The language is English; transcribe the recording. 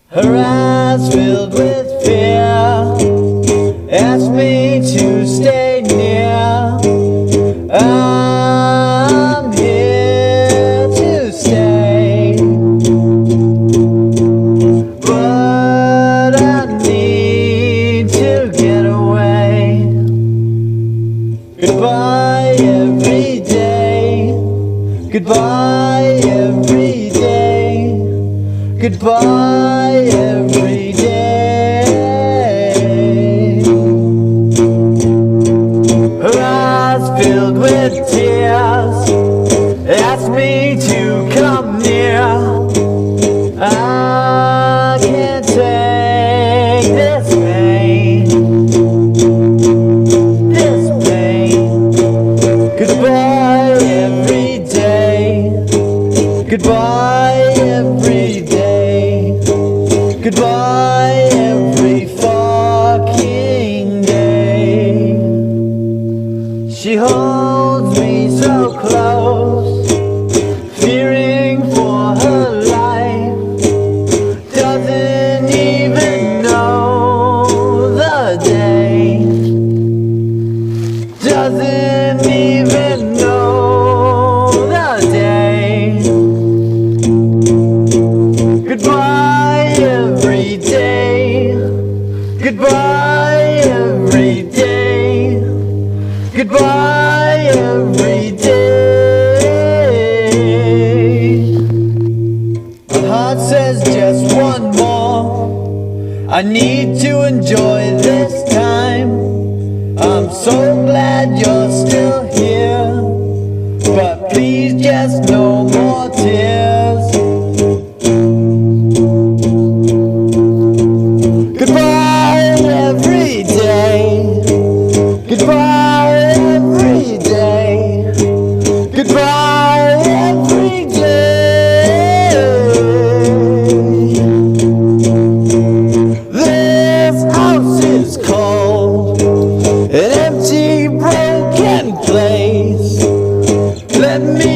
Her eyes filled with fear, asked me to stay near. I'm here to stay, but I need to get away. Goodbye every day, goodbye every day, goodbye every day. Her eyes filled with tears, asked me to come near. I can't take this pain, this pain. Goodbye every day, goodbye every day, goodbye every fucking day. She holds me so close, fearing for her life. Doesn't even know the day, doesn't even know the day. Goodbye every day, goodbye every day, goodbye every day. My heart says just one more, I need to enjoy this time. I'm so glad you're still here, but please just no more tears. Goodbye every day, goodbye every day, goodbye every day. This house is cold, an empty, broken place. Let me